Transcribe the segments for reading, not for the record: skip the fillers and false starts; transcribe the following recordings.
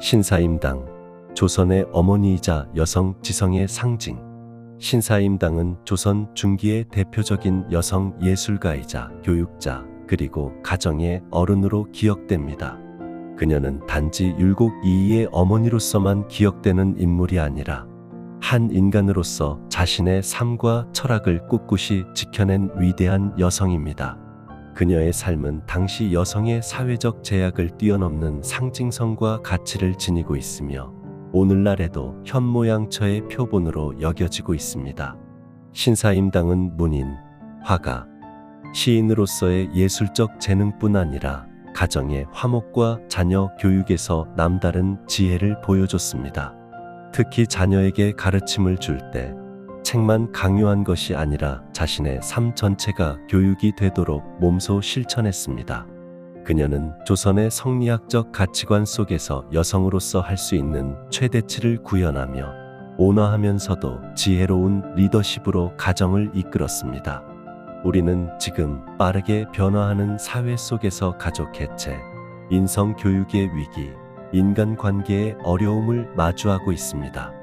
신사임당, 조선의 어머니이자 여성 지성의 상징. 신사임당은 조선 중기의 대표적인 여성 예술가이자 교육자 그리고 가정의 어른으로 기억됩니다. 그녀는 단지 율곡 이이의 어머니로서만 기억되는 인물이 아니라 한 인간으로서 자신의 삶과 철학을 꿋꿋이 지켜낸 위대한 여성입니다. 그녀의 삶은 당시 여성의 사회적 제약을 뛰어넘는 상징성과 가치를 지니고 있으며 오늘날에도 현모양처의 표본으로 여겨지고 있습니다. 신사임당은 문인, 화가, 시인으로서의 예술적 재능뿐 아니라 가정의 화목과 자녀 교육에서 남다른 지혜를 보여줬습니다. 특히 자녀에게 가르침을 줄 때 책만 강요한 것이 아니라 자신의 삶 전체가 교육이 되도록 몸소 실천했습니다. 그녀는 조선의 성리학적 가치관 속에서 여성으로서 할 수 있는 최대치를 구현하며 온화하면서도 지혜로운 리더십으로 가정을 이끌었습니다. 우리는 지금 빠르게 변화하는 사회 속에서 가족 해체, 인성 교육의 위기, 인간관계의 어려움을 마주하고 있습니다.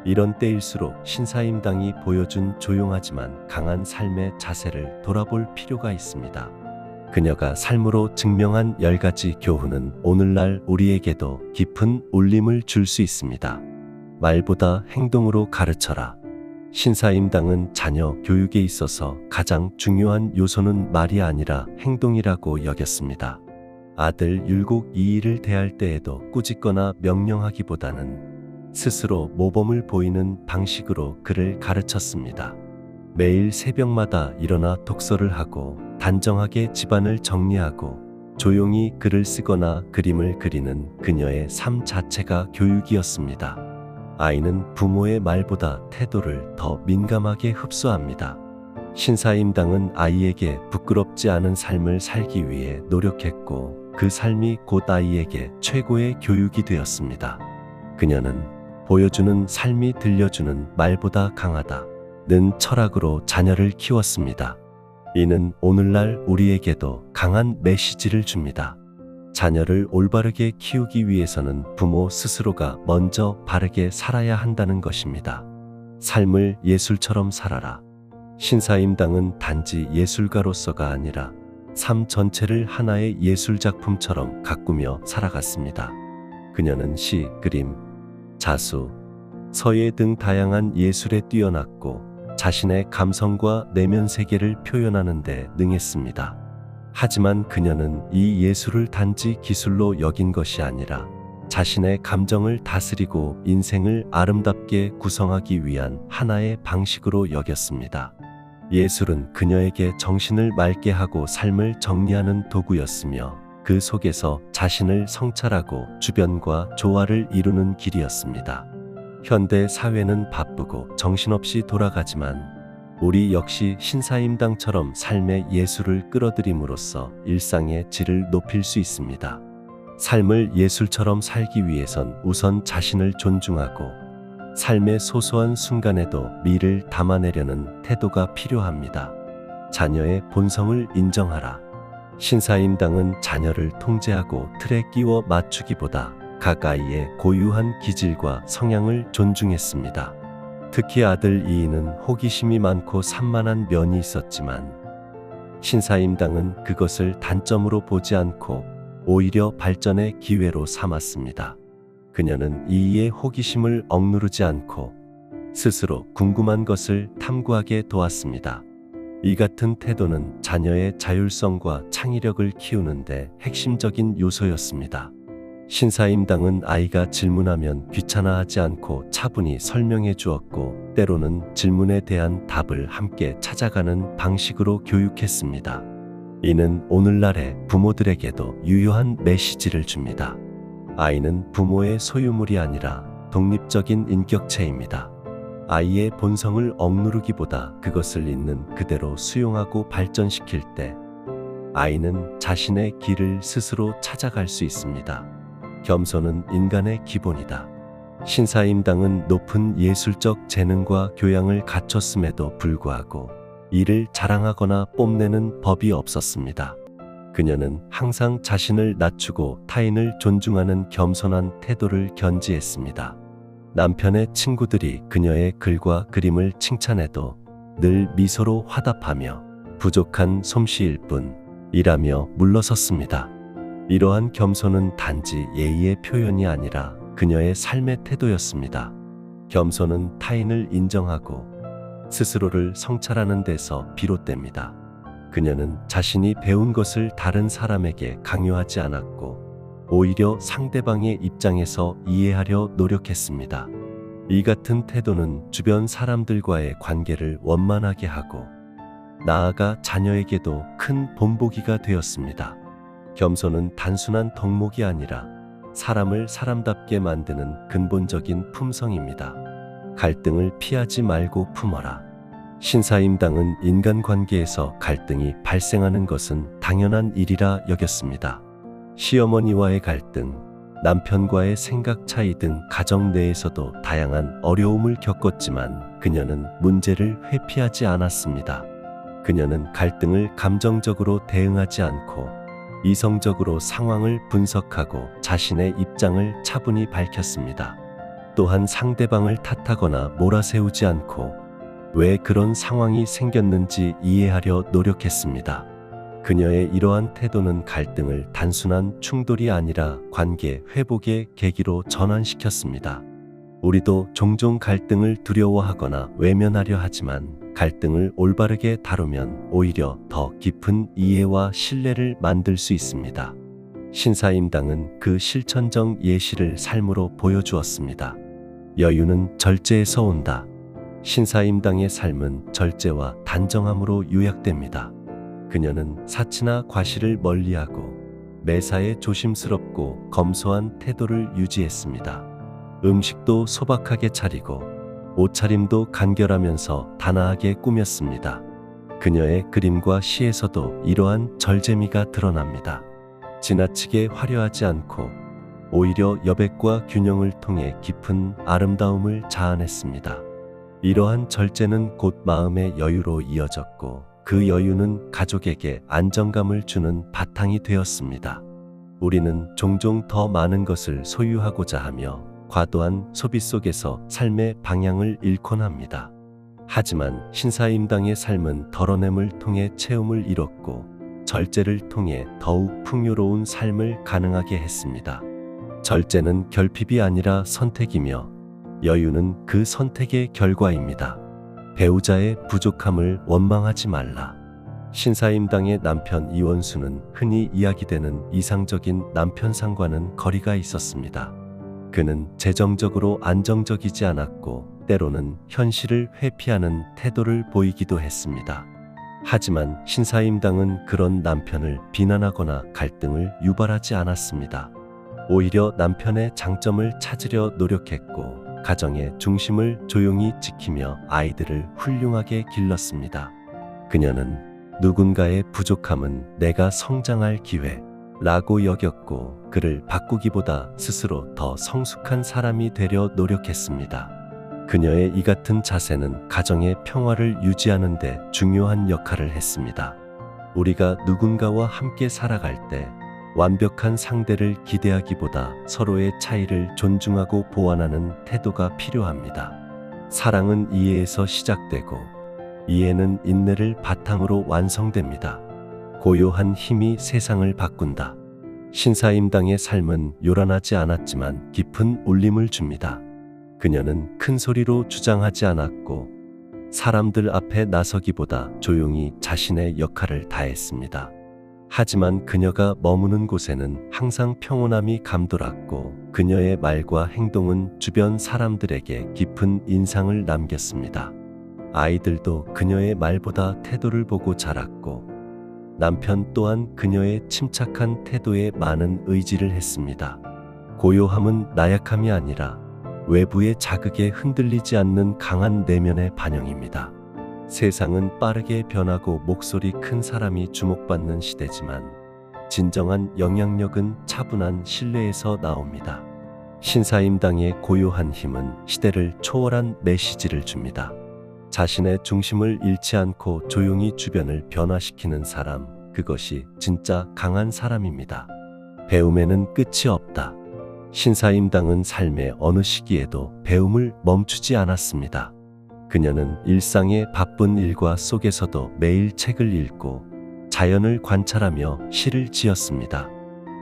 이런 때일수록 신사임당이 보여준 조용하지만 강한 삶의 자세를 돌아볼 필요가 있습니다. 그녀가 삶으로 증명한 10가지 교훈은 오늘날 우리에게도 깊은 울림을 줄 수 있습니다. 말보다 행동으로 가르쳐라. 신사임당은 자녀 교육에 있어서 가장 중요한 요소는 말이 아니라 행동이라고 여겼습니다. 아들 율곡 이이를 대할 때에도 꾸짖거나 명령하기보다는 스스로 모범을 보이는 방식으로 그를 가르쳤습니다. 매일 새벽마다 일어나 독서를 하고 단정하게 집안을 정리하고 조용히 글을 쓰거나 그림을 그리는 그녀의 삶 자체가 교육이었습니다. 아이는 부모의 말보다 태도를 더 민감하게 흡수합니다. 신사임당은 아이에게 부끄럽지 않은 삶을 살기 위해 노력했고 그 삶이 곧 아이에게 최고의 교육이 되었습니다. 그녀는 보여주는 삶이 들려주는 말보다 강하다는 철학으로 자녀를 키웠습니다. 이는 오늘날 우리에게도 강한 메시지를 줍니다. 자녀를 올바르게 키우기 위해서는 부모 스스로가 먼저 바르게 살아야 한다는 것입니다. 삶을 예술처럼 살아라. 신사임당은 단지 예술가로서가 아니라 삶 전체를 하나의 예술작품처럼 가꾸며 살아갔습니다. 그녀는 시, 그림, 자수, 서예 등 다양한 예술에 뛰어났고 자신의 감성과 내면 세계를 표현하는 데 능했습니다. 하지만 그녀는 이 예술을 단지 기술로 여긴 것이 아니라 자신의 감정을 다스리고 인생을 아름답게 구성하기 위한 하나의 방식으로 여겼습니다. 예술은 그녀에게 정신을 맑게 하고 삶을 정리하는 도구였으며 그 속에서 자신을 성찰하고 주변과 조화를 이루는 길이었습니다. 현대 사회는 바쁘고 정신없이 돌아가지만 우리 역시 신사임당처럼 삶의 예술을 끌어들임으로써 일상의 질을 높일 수 있습니다. 삶을 예술처럼 살기 위해선 우선 자신을 존중하고 삶의 소소한 순간에도 미를 담아내려는 태도가 필요합니다. 자녀의 본성을 인정하라. 신사임당은 자녀를 통제하고 틀에 끼워 맞추기보다 각 아이의 고유한 기질과 성향을 존중했습니다. 특히 아들 이이는 호기심이 많고 산만한 면이 있었지만 신사임당은 그것을 단점으로 보지 않고 오히려 발전의 기회로 삼았습니다. 그녀는 이이의 호기심을 억누르지 않고 스스로 궁금한 것을 탐구하게 도왔습니다. 이 같은 태도는 자녀의 자율성과 창의력을 키우는데 핵심적인 요소였습니다. 신사임당은 아이가 질문하면 귀찮아하지 않고 차분히 설명해 주었고 때로는 질문에 대한 답을 함께 찾아가는 방식으로 교육했습니다. 이는 오늘날의 부모들에게도 유효한 메시지를 줍니다. 아이는 부모의 소유물이 아니라 독립적인 인격체입니다. 아이의 본성을 억누르기보다 그것을 있는 그대로 수용하고 발전시킬 때 아이는 자신의 길을 스스로 찾아갈 수 있습니다. 겸손은 인간의 기본이다. 신사임당은 높은 예술적 재능과 교양을 갖췄음에도 불구하고 이를 자랑하거나 뽐내는 법이 없었습니다. 그녀는 항상 자신을 낮추고 타인을 존중하는 겸손한 태도를 견지했습니다. 남편의 친구들이 그녀의 글과 그림을 칭찬해도 늘 미소로 화답하며 부족한 솜씨일 뿐이라며 물러섰습니다. 이러한 겸손은 단지 예의의 표현이 아니라 그녀의 삶의 태도였습니다. 겸손은 타인을 인정하고 스스로를 성찰하는 데서 비롯됩니다. 그녀는 자신이 배운 것을 다른 사람에게 강요하지 않았고 오히려 상대방의 입장에서 이해하려 노력했습니다. 이 같은 태도는 주변 사람들과의 관계를 원만하게 하고 나아가 자녀에게도 큰 본보기가 되었습니다. 겸손은 단순한 덕목이 아니라 사람을 사람답게 만드는 근본적인 품성입니다. 갈등을 피하지 말고 품어라. 신사임당은 인간관계에서 갈등이 발생하는 것은 당연한 일이라 여겼습니다. 시어머니와의 갈등, 남편과의 생각 차이 등 가정 내에서도 다양한 어려움을 겪었지만 그녀는 문제를 회피하지 않았습니다. 그녀는 갈등을 감정적으로 대응하지 않고 이성적으로 상황을 분석하고 자신의 입장을 차분히 밝혔습니다. 또한 상대방을 탓하거나 몰아세우지 않고 왜 그런 상황이 생겼는지 이해하려 노력했습니다. 그녀의 이러한 태도는 갈등을 단순한 충돌이 아니라 관계 회복의 계기로 전환시켰습니다. 우리도 종종 갈등을 두려워하거나 외면하려 하지만 갈등을 올바르게 다루면 오히려 더 깊은 이해와 신뢰를 만들 수 있습니다. 신사임당은 그 실천적 예시를 삶으로 보여주었습니다. 여유는 절제에서 온다. 신사임당의 삶은 절제와 단정함으로 요약됩니다. 그녀는 사치나 과시를 멀리하고 매사에 조심스럽고 검소한 태도를 유지했습니다. 음식도 소박하게 차리고 옷차림도 간결하면서 단아하게 꾸몄습니다. 그녀의 그림과 시에서도 이러한 절제미가 드러납니다. 지나치게 화려하지 않고 오히려 여백과 균형을 통해 깊은 아름다움을 자아냈습니다. 이러한 절제는 곧 마음의 여유로 이어졌고 그 여유는 가족에게 안정감을 주는 바탕이 되었습니다. 우리는 종종 더 많은 것을 소유하고자 하며 과도한 소비 속에서 삶의 방향을 잃곤 합니다. 하지만 신사임당의 삶은 덜어냄을 통해 채움을 이뤘고 절제를 통해 더욱 풍요로운 삶을 가능하게 했습니다. 절제는 결핍이 아니라 선택이며 여유는 그 선택의 결과입니다. 배우자의 부족함을 원망하지 말라. 신사임당의 남편 이원수는 흔히 이야기되는 이상적인 남편상과는 거리가 있었습니다. 그는 재정적으로 안정적이지 않았고 때로는 현실을 회피하는 태도를 보이기도 했습니다. 하지만 신사임당은 그런 남편을 비난하거나 갈등을 유발하지 않았습니다. 오히려 남편의 장점을 찾으려 노력했고 가정의 중심을 조용히 지키며 아이들을 훌륭하게 길렀습니다. 그녀는 누군가의 부족함은 내가 성장할 기회라고 여겼고 그를 바꾸기보다 스스로 더 성숙한 사람이 되려 노력했습니다. 그녀의 이 같은 자세는 가정의 평화를 유지하는 데 중요한 역할을 했습니다. 우리가 누군가와 함께 살아갈 때 완벽한 상대를 기대하기보다 서로의 차이를 존중하고 보완하는 태도가 필요합니다. 사랑은 이해에서 시작되고 이해는 인내를 바탕으로 완성됩니다. 고요한 힘이 세상을 바꾼다. 신사임당의 삶은 요란하지 않았지만 깊은 울림을 줍니다. 그녀는 큰 소리로 주장하지 않았고 사람들 앞에 나서기보다 조용히 자신의 역할을 다했습니다. 하지만 그녀가 머무는 곳에는 항상 평온함이 감돌았고 그녀의 말과 행동은 주변 사람들에게 깊은 인상을 남겼습니다. 아이들도 그녀의 말보다 태도를 보고 자랐고 남편 또한 그녀의 침착한 태도에 많은 의지를 했습니다. 고요함은 나약함이 아니라 외부의 자극에 흔들리지 않는 강한 내면의 반영입니다. 세상은 빠르게 변하고 목소리 큰 사람이 주목받는 시대지만 진정한 영향력은 차분한 신뢰에서 나옵니다. 신사임당의 고요한 힘은 시대를 초월한 메시지를 줍니다. 자신의 중심을 잃지 않고 조용히 주변을 변화시키는 사람, 그것이 진짜 강한 사람입니다. 배움에는 끝이 없다. 신사임당은 삶의 어느 시기에도 배움을 멈추지 않았습니다. 그녀는 일상의 바쁜 일과 속에서도 매일 책을 읽고 자연을 관찰하며 시를 지었습니다.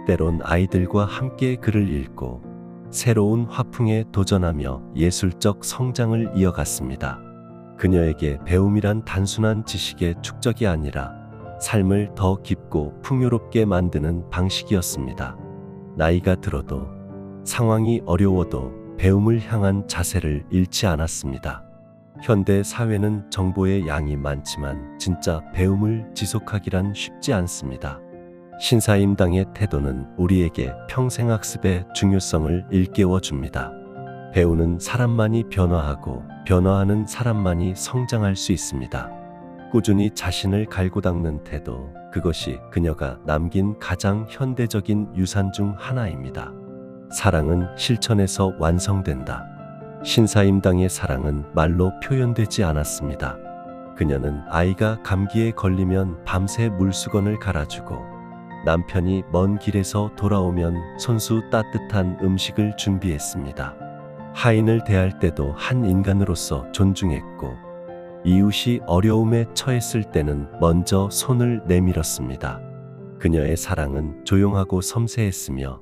때론 아이들과 함께 글을 읽고 새로운 화풍에 도전하며 예술적 성장을 이어갔습니다. 그녀에게 배움이란 단순한 지식의 축적이 아니라 삶을 더 깊고 풍요롭게 만드는 방식이었습니다. 나이가 들어도 상황이 어려워도 배움을 향한 자세를 잃지 않았습니다. 현대 사회는 정보의 양이 많지만 진짜 배움을 지속하기란 쉽지 않습니다. 신사임당의 태도는 우리에게 평생학습의 중요성을 일깨워 줍니다. 배우는 사람만이 변화하고 변화하는 사람만이 성장할 수 있습니다. 꾸준히 자신을 갈고 닦는 태도, 그것이 그녀가 남긴 가장 현대적인 유산 중 하나입니다. 사랑은 실천에서 완성된다. 신사임당의 사랑은 말로 표현되지 않았습니다. 그녀는 아이가 감기에 걸리면 밤새 물수건을 갈아주고 남편이 먼 길에서 돌아오면 손수 따뜻한 음식을 준비했습니다. 하인을 대할 때도 한 인간으로서 존중했고 이웃이 어려움에 처했을 때는 먼저 손을 내밀었습니다. 그녀의 사랑은 조용하고 섬세했으며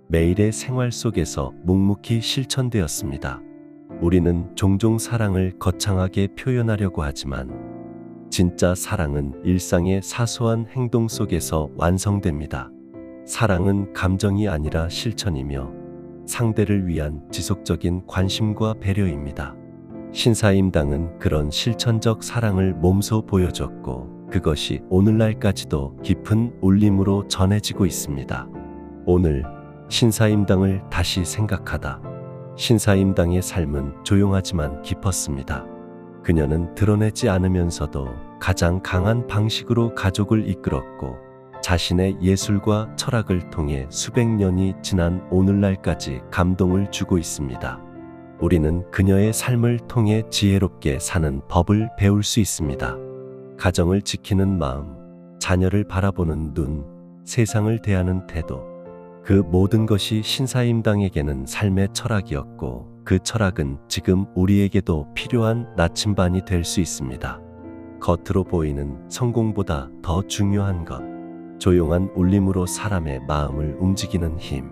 매일의 생활 속에서 묵묵히 실천되었습니다. 우리는 종종 사랑을 거창하게 표현하려고 하지만 진짜 사랑은 일상의 사소한 행동 속에서 완성됩니다. 사랑은 감정이 아니라 실천이며 상대를 위한 지속적인 관심과 배려입니다. 신사임당은 그런 실천적 사랑을 몸소 보여줬고 그것이 오늘날까지도 깊은 울림으로 전해지고 있습니다. 오늘 신사임당을 다시 생각하다. 신사임당의 삶은 조용하지만 깊었습니다. 그녀는 드러내지 않으면서도 가장 강한 방식으로 가족을 이끌었고 자신의 예술과 철학을 통해 수백 년이 지난 오늘날까지 감동을 주고 있습니다. 우리는 그녀의 삶을 통해 지혜롭게 사는 법을 배울 수 있습니다. 가정을 지키는 마음, 자녀를 바라보는 눈, 세상을 대하는 태도, 그 모든 것이 신사임당에게는 삶의 철학이었고 그 철학은 지금 우리에게도 필요한 나침반이 될 수 있습니다. 겉으로 보이는 성공보다 더 중요한 것, 조용한 울림으로 사람의 마음을 움직이는 힘,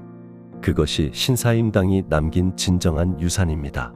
그것이 신사임당이 남긴 진정한 유산입니다.